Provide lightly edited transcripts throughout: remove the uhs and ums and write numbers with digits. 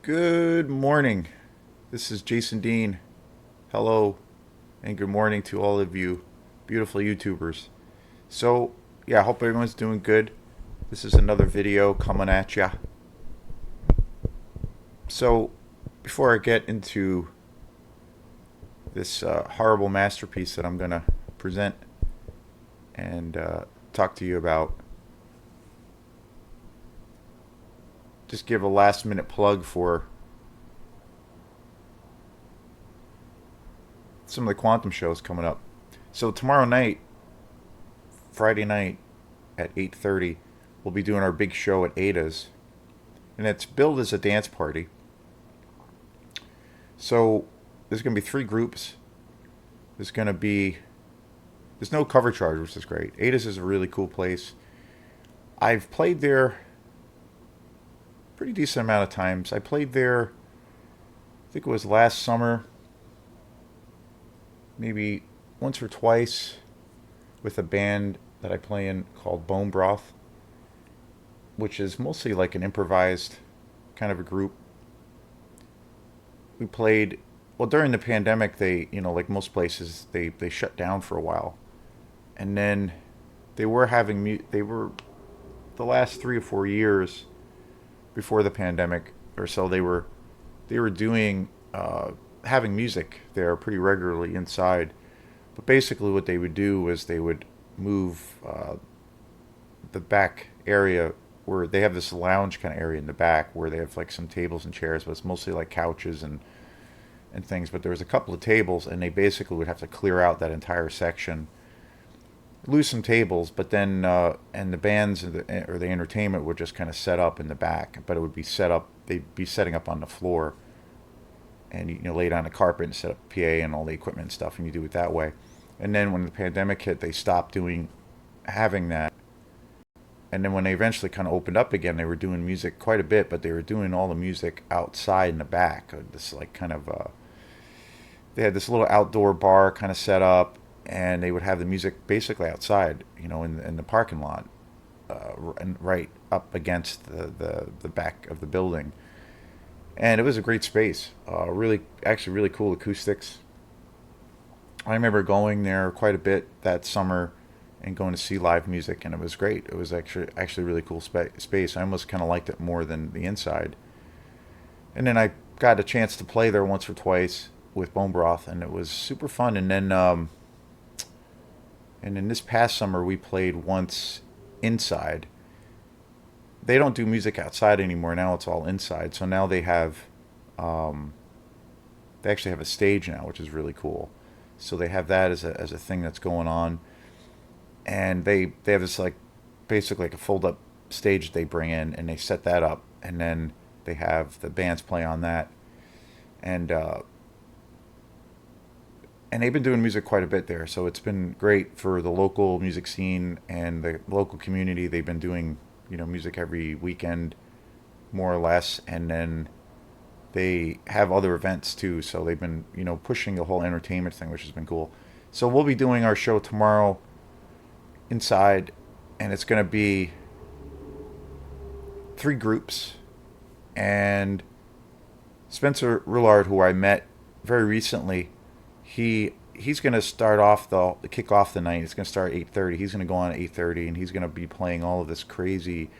Good morning. This is Jason Dean. Hello, and good morning to all of you beautiful YouTubers. So, yeah, I hope everyone's doing good. This is another video coming at ya. So, before I get into this horrible masterpiece that I'm going to present and talk to you about, just give a last minute plug for some of the quantum shows coming up. So tomorrow night, Friday night at 8:30, we'll be doing our big show at Ada's, and it's billed as a dance party. So there's going to be three groups. There's no cover charge, which is great. Ada's is a really cool place. I've played there pretty decent amount of times. I played there, I think it was last summer, maybe once or twice, with a band that I play in called Bone Broth, which is mostly like an improvised kind of a group. We played, well, during the pandemic, like most places, they shut down for a while. And then they were, the last 3 or 4 years before the pandemic or so, they were doing, having music there pretty regularly inside. But basically, what they would do was they would move the back area where they have this lounge kind of area in the back where they have like some tables and chairs, but it's mostly like couches and things. But there was a couple of tables, and they basically would have to clear out that entire section, lose some tables, but then and the bands or the entertainment would just kind of set up in the back. But it would be set up; they'd be setting up on the floor, and lay down the carpet and set up PA and all the equipment and stuff, and you do it that way. And then when the pandemic hit, they stopped having that. And then when they eventually kind of opened up again, they were doing music quite a bit, but they were doing all the music outside in the back. This like kind of they had this little outdoor bar kind of set up, and they would have the music basically outside, in the parking lot, and right up against the back of the building. And it was a great space. Actually, really cool acoustics. I remember going there quite a bit that summer and going to see live music, and it was great. It was actually really cool space. I almost kind of liked it more than the inside. And then I got a chance to play there once or twice with Bone Broth, and it was super fun. And then this past summer we played once inside. They don't do music outside anymore. Now it's all inside. So now um, they actually have a stage now, which is really cool. So they have that as a thing that's going on, and they have this like basically like a fold up stage they bring in, and they set that up, and then they have the bands play on that, and and they've been doing music quite a bit there. So it's been great for the local music scene and the local community. They've been doing music every weekend, more or less, and then they have other events too. So they've been pushing the whole entertainment thing, which has been cool. So we'll be doing our show tomorrow inside, and it's going to be three groups. And Spencer Rillard, who I met very recently, he's going to start off the kick off the night. It's going to start at 8:30. He's going to go on at 8:30, and he's going to be playing all of this crazy,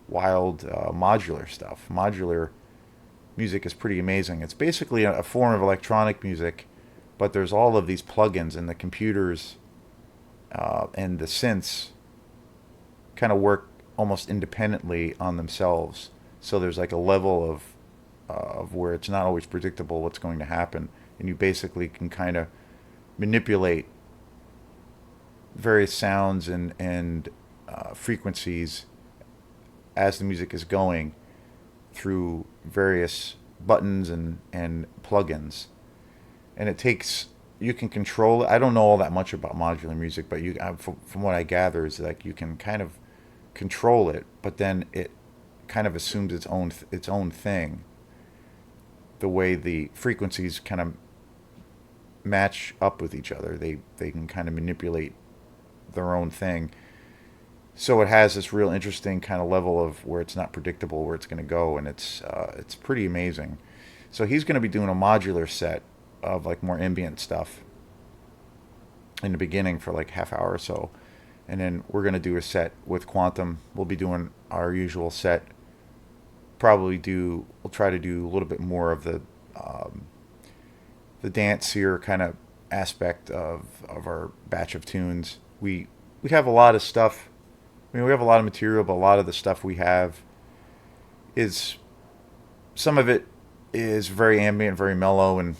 wild modular stuff. Modular music is pretty amazing. It's basically a form of electronic music, but there's all of these plugins, and the computers and the synths kind of work almost independently on themselves. So there's like a level of where it's not always predictable what's going to happen, and you basically can kind of manipulate various sounds and frequencies as the music is going through various buttons and plugins. And you can control it. I don't know all that much about modular music, but from what I gather is like you can kind of control it, but then it kind of assumes its own thing. The way the frequencies kind of match up with each other, they can kind of manipulate their own thing. So it has this real interesting kind of level of where it's not predictable where it's going to go, and it's pretty amazing. So he's going to be doing a modular set of like more ambient stuff in the beginning for like half hour or so, and then we're going to do a set with Quantum. We'll be doing our usual set. We'll try to do a little bit more of um, the dance here kind of aspect of our batch of tunes. We have a lot of stuff. I mean, we have a lot of material, but a lot of the stuff we have is some of it is very ambient, very mellow, and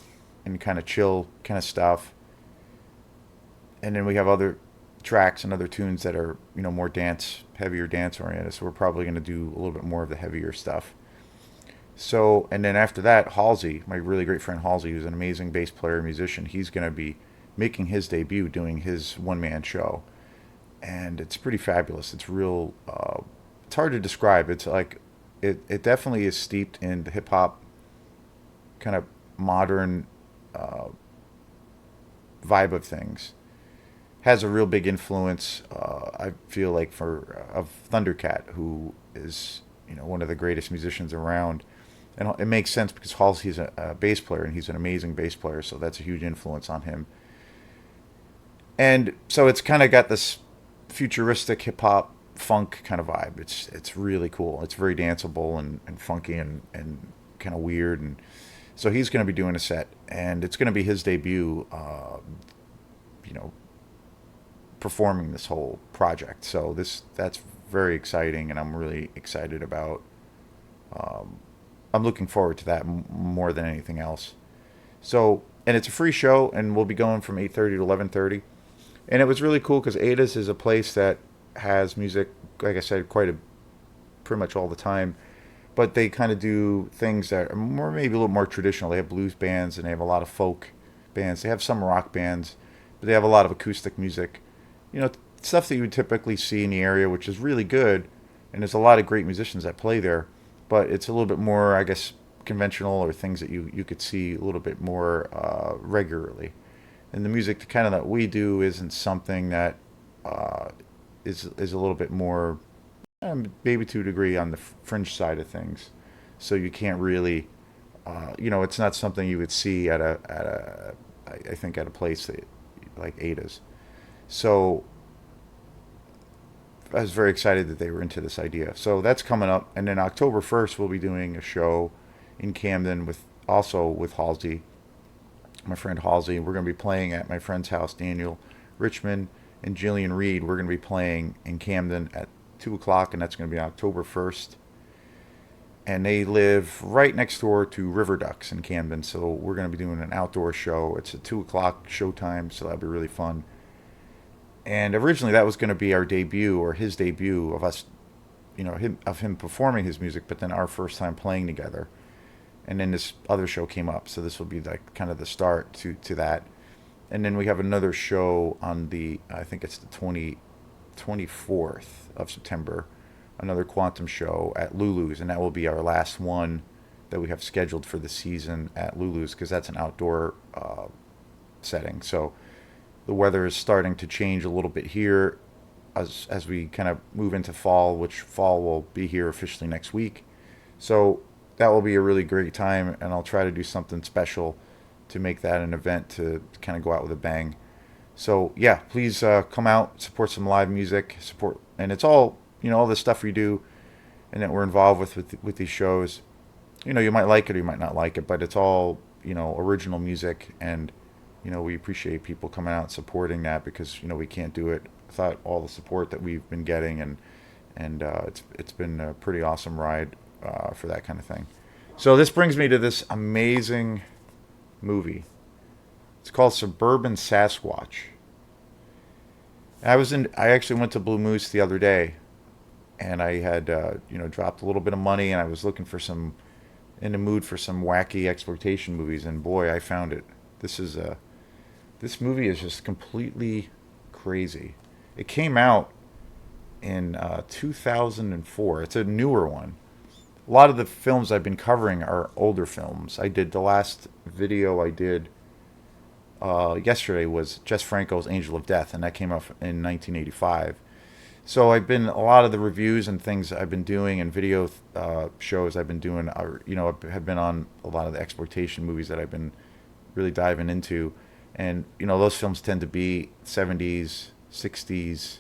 kind of chill kind of stuff. And then we have other tracks and other tunes that are more heavier dance oriented. So we're probably going to do a little bit more of the heavier stuff. So, and then after that, Halsey, my really great friend Halsey, who's an amazing bass player and musician, he's going to be making his debut doing his one man show. And it's pretty fabulous. It's real, it's hard to describe. It's like, it definitely is steeped in the hip hop kind of modern uh, vibe of things. Has a real big influence, I feel like, of Thundercat, who is one of the greatest musicians around. And it makes sense because Halsey's a bass player and he's an amazing bass player, so that's a huge influence on him. And so it's kind of got this futuristic hip hop funk kind of vibe. It's really cool. It's very danceable and funky and kind of weird. And so he's going to be doing a set, and it's going to be his debut. You know, performing this whole project. So that's very exciting, and I'm really excited about. Um, I'm looking forward to that more than anything else. So, and it's a free show, and we'll be going from 8:30 to 11:30. And it was really cool because Ada's is a place that has music, like I said, pretty much all the time. But they kind of do things that are more, maybe a little more traditional. They have blues bands and they have a lot of folk bands. They have some rock bands, but they have a lot of acoustic music. Stuff that you would typically see in the area, which is really good. And there's a lot of great musicians that play there. But it's a little bit more, I guess, conventional, or things that you could see a little bit more regularly. And the music kind of that we do isn't something that uh, is a little bit more, maybe to a degree, on the fringe side of things. So you can't really, it's not something you would see I think at a place like Ada's. So I was very excited that they were into this idea. So that's coming up, and then October 1st we'll be doing a show in Camden with Halsey, my friend Halsey. We're going to be playing at my friend's house, Daniel Richmond and Jillian Reed. We're going to be playing in Camden at 2 o'clock, and that's going to be October 1st. And they live right next door to River Ducks in Camden, so we're going to be doing an outdoor show. It's a 2 o'clock showtime, so that'll be really fun. And originally that was going to be our debut, or his debut of us, him performing his music, but then our first time playing together. And then this other show came up, so this will be like kind of the start to that. And then we have another show on I think it's the 24th of September, another Quantum show at Lulu's, and that will be our last one that we have scheduled for the season at Lulu's, because that's an outdoor setting. So the weather is starting to change a little bit here as we kind of move into fall, which fall will be here officially next week. So that will be a really great time, and I'll try to do something special to make that an event to kind of go out with a bang. So yeah, please come out, support some live music, and it's all all the stuff we do and that we're involved with these shows. You might like it or you might not like it, but it's all original music, and we appreciate people coming out and supporting that, because we can't do it without all the support that we've been getting, and it's been a pretty awesome ride for that kind of thing. So this brings me to this amazing movie. It's called Suburban Sasquatch. I actually went to Blue Moose the other day, and I had dropped a little bit of money, and I was looking for in the mood for some wacky exploitation movies, and boy, I found it. This movie is just completely crazy. It came out in 2004. It's a newer one. A lot of the films I've been covering are older films. The last video I did yesterday was Jess Franco's Angel of Death, and that came out in 1985. So I've been a lot of the reviews and things I've been doing and video shows I've been doing are, have been on a lot of the exploitation movies that I've been really diving into, and those films tend to be 70s, 60s,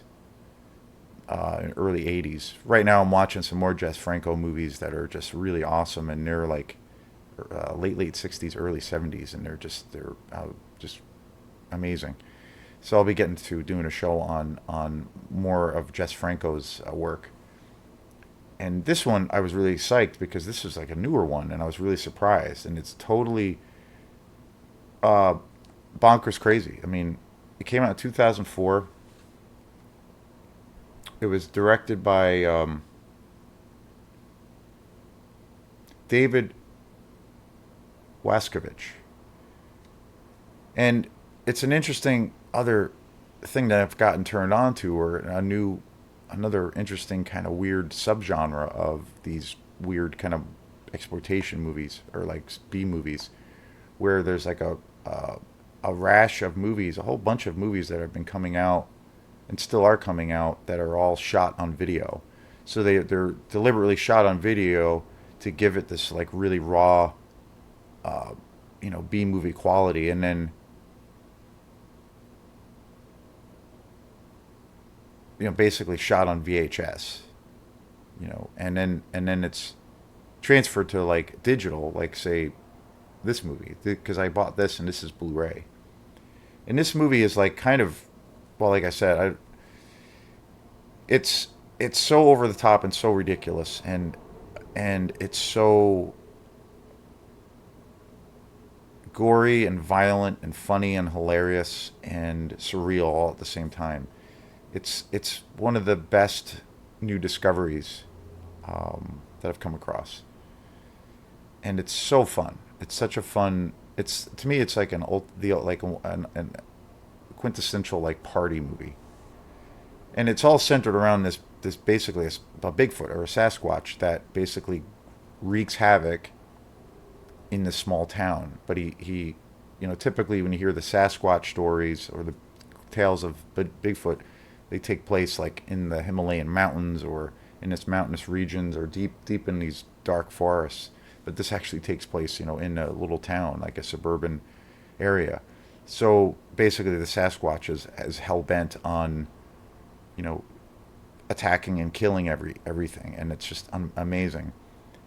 and early 80s. Right now I'm watching some more Jess Franco movies that are just really awesome, and they're like late 60s, early 70s, and they're just amazing. So I'll be getting to doing a show on more of Jess Franco's work. And this one I was really psyched because this is like a newer one, and I was really surprised. And it's totally uh, bonkers crazy. I mean, it came out in 2004. It was directed by David Waskovich, and it's an interesting other thing that I've gotten turned on to, or another interesting kind of weird subgenre of these weird kind of exploitation movies or like B movies, where there's like a rash of movies, a whole bunch of movies that have been coming out and still are coming out that are all shot on video. So they're deliberately shot on video to give it this like really raw, B movie quality, and then basically shot on VHS, and then it's transferred to like digital, like say this movie, because I bought this and this is Blu-ray, and this movie is like kind of, well, like I said, it's it's so over the top and so ridiculous, and it's so gory and violent and funny and hilarious and surreal all at the same time. It's one of the best new discoveries that I've come across, and it's so fun. It's such a fun. It's to me, it's like an quintessential like party movie, and it's all centered around this basically a Bigfoot or a Sasquatch that basically wreaks havoc in this small town. But he typically when you hear the Sasquatch stories or the tales of Bigfoot, they take place like in the Himalayan mountains or in its mountainous regions or deep in these dark forests. But this actually takes place, in a little town, like a suburban area. So basically, the Sasquatch is hell bent on, you know, attacking and killing everything, and it's just amazing.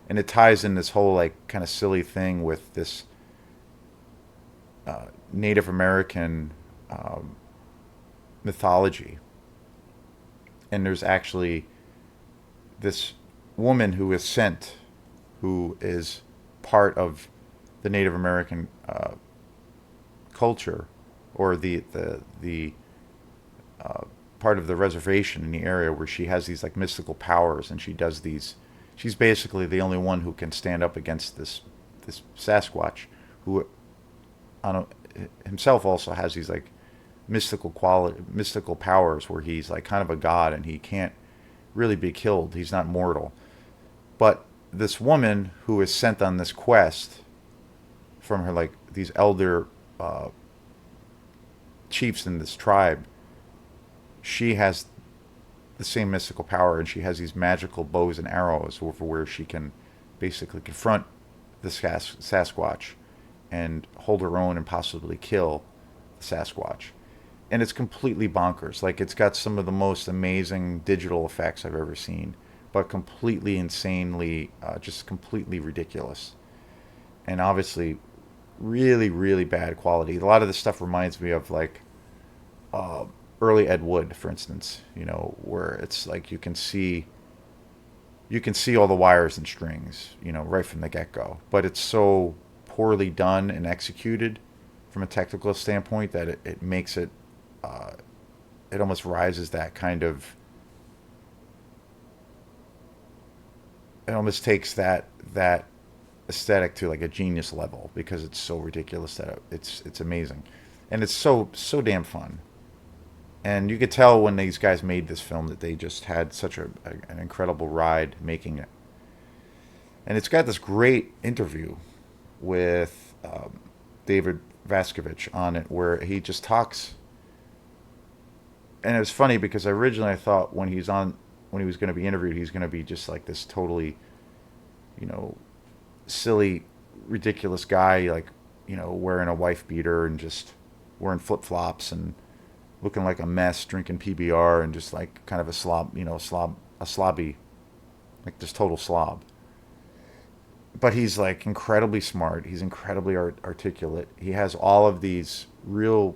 And it ties in this whole like kind of silly thing with this Native American mythology. And there's actually this woman who is sent, who is part of the Native American culture, or the part of the reservation in the area where she has these like mystical powers, and she does these. She's basically the only one who can stand up against this Sasquatch, who on himself also has these like mystical powers, where he's like kind of a god and he can't really be killed. He's not mortal. But this woman who is sent on this quest from her like these elder chiefs in this tribe, she has the same mystical power, and she has these magical bows and arrows over where she can basically confront the Sasquatch and hold her own and possibly kill the Sasquatch. And it's completely bonkers. Like, it's got some of the most amazing digital effects I've ever seen, but completely insanely, just completely ridiculous. And obviously, really, really bad quality. A lot of this stuff reminds me of like early Ed Wood, for instance. Where it's like you can see all the wires and strings, right from the get go. But it's so poorly done and executed from a technical standpoint that it makes it it almost rises that kind of, it almost takes that aesthetic to like a genius level, because it's so ridiculous that it's amazing, and it's so damn fun. And you could tell when these guys made this film that they just had such an incredible ride making it. And it's got this great interview with David Vaskovich on it, where he just talks and it was funny because originally I thought when he was going to be interviewed, he's going to be just like this totally, you know, silly, ridiculous guy, like, wearing a wife beater and just wearing flip flops and looking like a mess, drinking PBR and just like kind of a slob, a slobby, like this total slob. But he's like incredibly smart. He's incredibly articulate. He has all of these real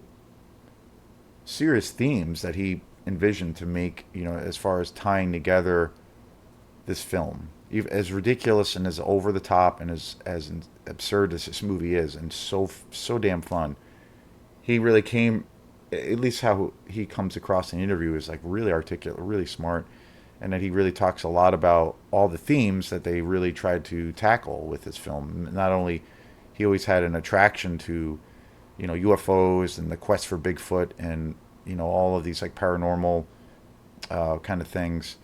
serious themes that he envisioned to make, as far as tying together this film. As ridiculous and as over the top and as absurd as this movie is, and so damn fun, he really came. At least how he comes across in the interview is like really articulate, really smart, and that he really talks a lot about all the themes that they really tried to tackle with this film. Not only he always had an attraction to, UFOs and the quest for Bigfoot and all of these like paranormal kind of things,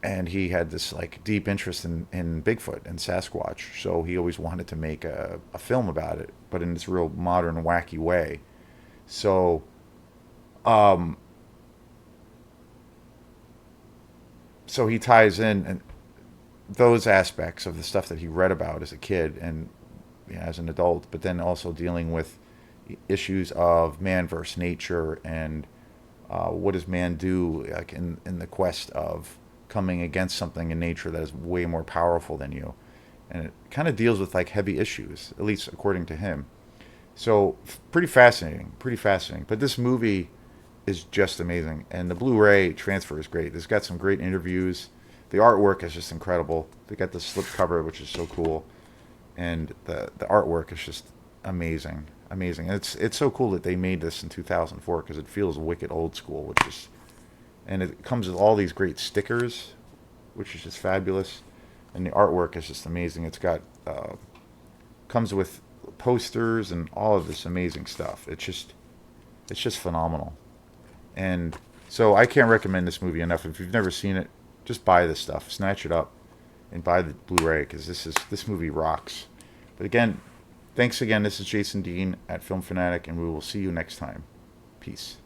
and he had this like deep interest in Bigfoot and Sasquatch. So he always wanted to make a film about it, but in this real modern, wacky way. So, um, so he ties in and those aspects of the stuff that he read about as a kid and as an adult, but then also dealing with issues of man versus nature and what does man do like in the quest of coming against something in nature that is way more powerful than you, and it kind of deals with like heavy issues, at least according to him. So pretty fascinating, pretty fascinating. But this movie is just amazing, and the Blu-ray transfer is great. It's got some great interviews. The artwork is just incredible. They got the slipcover, which is so cool, and the artwork is just amazing, amazing. And it's so cool that they made this in 2004 because it feels wicked old school, which is, and it comes with all these great stickers, which is just fabulous, and the artwork is just amazing. It's got comes with posters and all of this amazing stuff. It's just phenomenal. And so I can't recommend this movie enough. If you've never seen it, just buy this stuff, snatch it up, and buy the Blu-ray because this movie rocks. But again, thanks again. This is Jason Dean at Film Fanatic, and we will see you next time. Peace.